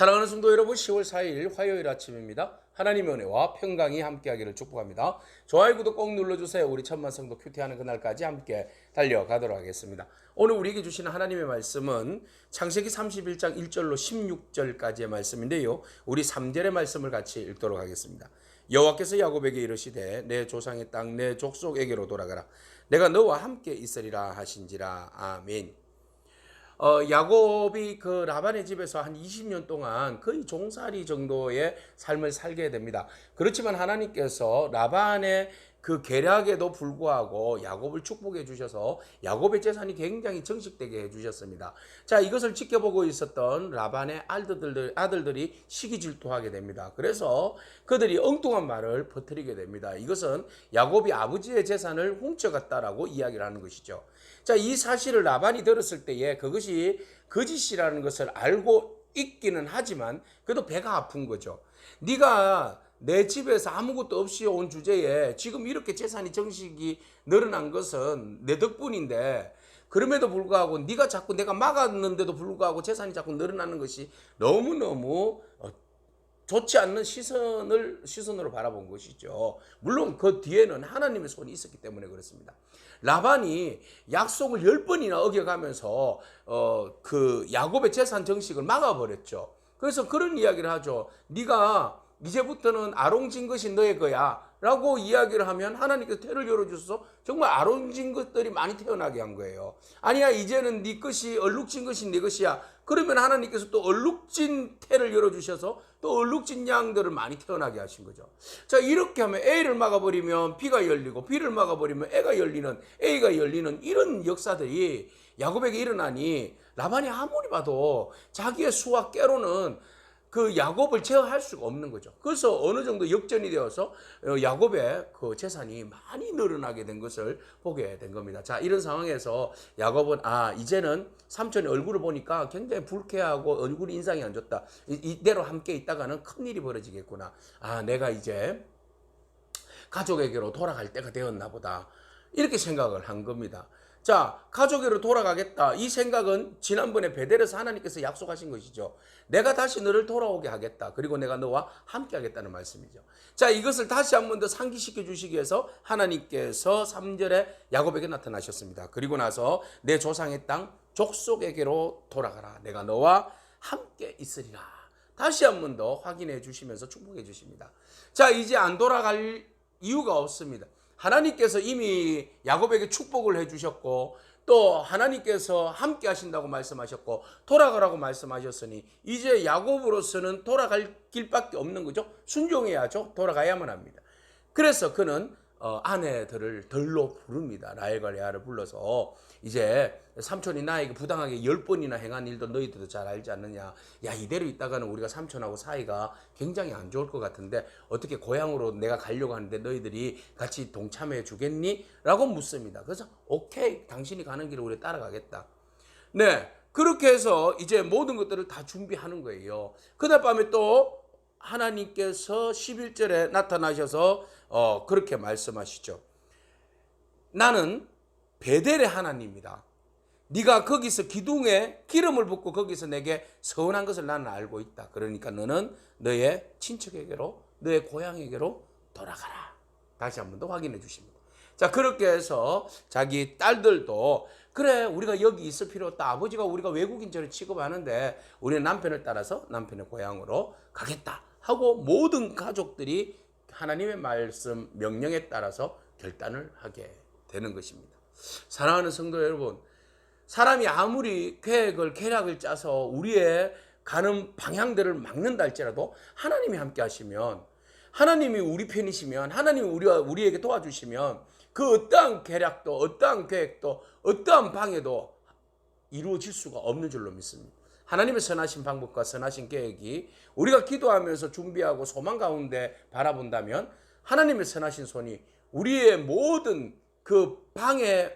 사랑하는 성도 여러분, 10월 4일 화요일 아침입니다. 하나님의 은혜와 평강이 함께하기를 축복합니다. 좋아요, 구독 꼭 눌러주세요. 우리 천만 성도 큐티하는 그날까지 함께 달려가도록 하겠습니다. 오늘 우리에게 주시는 하나님의 말씀은 창세기 31장 1절로 16절까지의 말씀인데요. 우리 3절의 말씀을 같이 읽도록 하겠습니다. 여호와께서 야곱에게 이르시되 내 조상의 땅 내 족속에게로 돌아가라. 내가 너와 함께 있으리라 하신지라. 아멘. 야곱이 그 라반의 집에서 한 20년 동안 거의 종살이 정도의 삶을 살게 됩니다. 그렇지만 하나님께서 라반의 그 계략에도 불구하고 야곱을 축복해 주셔서 야곱의 재산이 굉장히 정식되게 해 주셨습니다. 자, 이것을 지켜보고 있었던 라반의 아들들이 시기 질투하게 됩니다. 그래서 그들이 엉뚱한 말을 퍼뜨리게 됩니다. 이것은 야곱이 아버지의 재산을 훔쳐갔다라고 이야기를 하는 것이죠. 자, 이 사실을 라반이 들었을 때에 그것이 거짓이라는 것을 알고 있기는 하지만 그래도 배가 아픈 거죠. 네가 내 집에서 아무것도 없이 온 주제에 지금 이렇게 재산이 정식이 늘어난 것은 내 덕분인데 그럼에도 불구하고 네가 자꾸 내가 막았는데도 불구하고 재산이 자꾸 늘어나는 것이 너무너무 좋지 않는 시선으로 바라본 것이죠. 물론 그 뒤에는 하나님의 손이 있었기 때문에 그렇습니다. 라반이 약속을 10번이나 어겨가면서 그 야곱의 재산 정식을 막아버렸죠. 그래서 그런 이야기를 하죠. 네가 이제부터는 아롱진 것이 너의 거야 라고 이야기를 하면 하나님께서 태를 열어주셔서 정말 아롱진 것들이 많이 태어나게 한 거예요. 아니야, 이제는 네 것이 얼룩진 것이 네 것이야. 그러면 하나님께서 또 얼룩진 태를 열어주셔서 또 얼룩진 양들을 많이 태어나게 하신 거죠. 자, 이렇게 하면 A를 막아버리면 B가 열리고 B를 막아버리면 A가 열리는 이런 역사들이 야곱에게 일어나니 라반이 아무리 봐도 자기의 수와 깨로는 그 야곱을 제어할 수가 없는 거죠. 그래서 어느 정도 역전이 되어서 야곱의 그 재산이 많이 늘어나게 된 것을 보게 된 겁니다. 자, 이런 상황에서 야곱은 이제는 삼촌의 얼굴을 보니까 굉장히 불쾌하고 얼굴 인상이 안 좋다. 이대로 함께 있다가는 큰일이 벌어지겠구나. 내가 이제 가족에게로 돌아갈 때가 되었나 보다. 이렇게 생각을 한 겁니다. 자, 가족에게로 돌아가겠다. 이 생각은 지난번에 베델에서 하나님께서 약속하신 것이죠. 내가 다시 너를 돌아오게 하겠다. 그리고 내가 너와 함께 하겠다는 말씀이죠. 자, 이것을 다시 한 번 더 상기시켜 주시기 위해서 하나님께서 3절에 야곱에게 나타나셨습니다. 그리고 나서 내 조상의 땅 족속에게로 돌아가라. 내가 너와 함께 있으리라. 다시 한 번 더 확인해 주시면서 축복해 주십니다. 자, 이제 안 돌아갈 이유가 없습니다. 하나님께서 이미 야곱에게 축복을 해주셨고 또 하나님께서 함께 하신다고 말씀하셨고 돌아가라고 말씀하셨으니 이제 야곱으로서는 돌아갈 길밖에 없는 거죠. 순종해야죠. 돌아가야만 합니다. 그래서 그는 아내들을 들로 부릅니다. 라헬과 레아를 불러서 이제 삼촌이 나에게 부당하게 10번이나 행한 일도 너희들도 잘 알지 않느냐. 야, 이대로 있다가는 우리가 삼촌하고 사이가 굉장히 안 좋을 것 같은데 어떻게 고향으로 내가 가려고 하는데 너희들이 같이 동참해 주겠니? 라고 묻습니다. 그래서 오케이, 당신이 가는 길을 우리 따라가겠다. 네, 그렇게 해서 이제 모든 것들을 다 준비하는 거예요. 그날 밤에 또 하나님께서 11절에 나타나셔서 그렇게 말씀하시죠. 나는 베델의 하나님이다. 네가 거기서 기둥에 기름을 붓고 거기서 내게 서운한 것을 나는 알고 있다. 그러니까 너는 너의 친척에게로 너의 고향에게로 돌아가라. 다시 한 번 더 확인해 주십니다. 자, 그렇게 해서 자기 딸들도 그래, 우리가 여기 있을 필요 없다. 아버지가 우리가 외국인처럼 취급하는데 우리는 남편을 따라서 남편의 고향으로 가겠다 하고 모든 가족들이 하나님의 말씀 명령에 따라서 결단을 하게 되는 것입니다. 사랑하는 성도 여러분, 사람이 아무리 계략을 짜서 우리의 가는 방향들을 막는다 할지라도 하나님이 함께 하시면, 하나님이 우리 편이시면, 하나님이 우리에게 도와주시면 그 어떠한 계략도 어떠한 계획도 어떠한 방해도 이루어질 수가 없는 줄로 믿습니다. 하나님의 선하신 방법과 선하신 계획이 우리가 기도하면서 준비하고 소망 가운데 바라본다면 하나님의 선하신 손이 우리의 모든 그 방해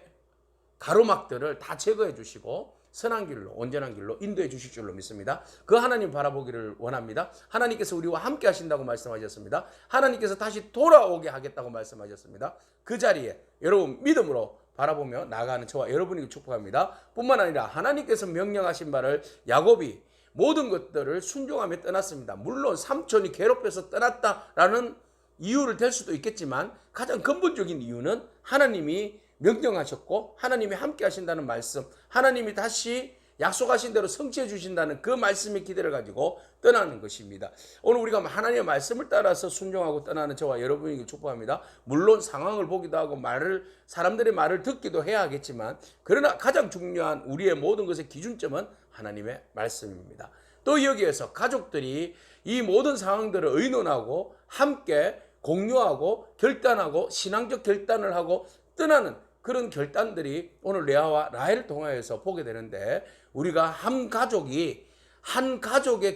가로막들을 다 제거해 주시고 선한 길로, 온전한 길로 인도해 주실 줄로 믿습니다. 그 하나님 바라보기를 원합니다. 하나님께서 우리와 함께 하신다고 말씀하셨습니다. 하나님께서 다시 돌아오게 하겠다고 말씀하셨습니다. 그 자리에 여러분 믿음으로 바라보며 나아가는 저와 여러분에게 축복합니다. 뿐만 아니라 하나님께서 명령하신 바를 야곱이 모든 것들을 순종하며 떠났습니다. 물론 삼촌이 괴롭혀서 떠났다라는 이유를 댈 수도 있겠지만 가장 근본적인 이유는 하나님이 명령하셨고 하나님이 함께 하신다는 말씀, 하나님이 다시 약속하신 대로 성취해 주신다는 그 말씀의 기대를 가지고 떠나는 것입니다. 오늘 우리가 하나님의 말씀을 따라서 순종하고 떠나는 저와 여러분에게 축복합니다. 물론 상황을 보기도 하고 사람들의 말을 듣기도 해야 하겠지만, 그러나 가장 중요한 우리의 모든 것의 기준점은 하나님의 말씀입니다. 또 여기에서 가족들이 이 모든 상황들을 의논하고 함께 공유하고 결단하고 신앙적 결단을 하고 떠나는 그런 결단들이 오늘 레아와 라헬을 통하여서 보게 되는데, 우리가 한 가족의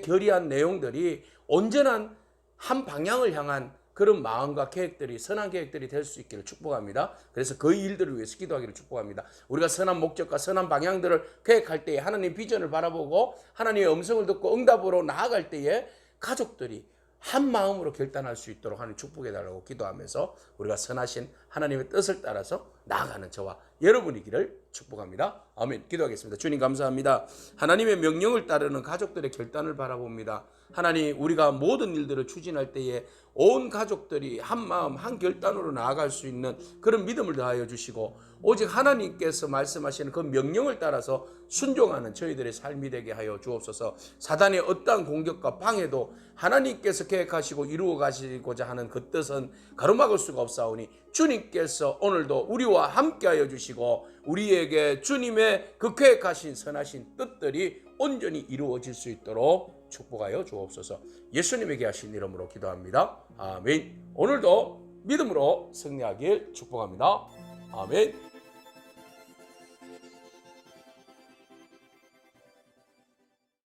결의한 내용들이 온전한 한 방향을 향한 그런 마음과 계획들이, 선한 계획들이 될 수 있기를 축복합니다. 그래서 그 일들을 위해서 기도하기를 축복합니다. 우리가 선한 목적과 선한 방향들을 계획할 때에 하나님 비전을 바라보고 하나님의 음성을 듣고 응답으로 나아갈 때에 가족들이 한 마음으로 결단할 수 있도록 하나님 축복해 달라고 기도하면서 우리가 선하신 하나님의 뜻을 따라서 나아가는 저와 여러분이기를 축복합니다. 아멘. 기도하겠습니다. 주님 감사합니다. 하나님의 명령을 따르는 가족들의 결단을 바라봅니다. 하나님, 우리가 모든 일들을 추진할 때에 온 가족들이 한 마음 한 결단으로 나아갈 수 있는 그런 믿음을 더하여 주시고, 오직 하나님께서 말씀하시는 그 명령을 따라서 순종하는 저희들의 삶이 되게 하여 주옵소서. 사단의 어떠한 공격과 방해도 하나님께서 계획하시고 이루어 가시고자 하는 그 뜻은 가로막을 수가 없사오니, 주님께서 오늘도 우리와 함께하여 주시고 우리에게 주님의 그 계획하신 선하신 뜻들이 온전히 이루어질 수 있도록 축복하여 주옵소서. 예수님에게 하신 이름으로 기도합니다. 아멘. 오늘도 믿음으로 승리하길 축복합니다. 아멘.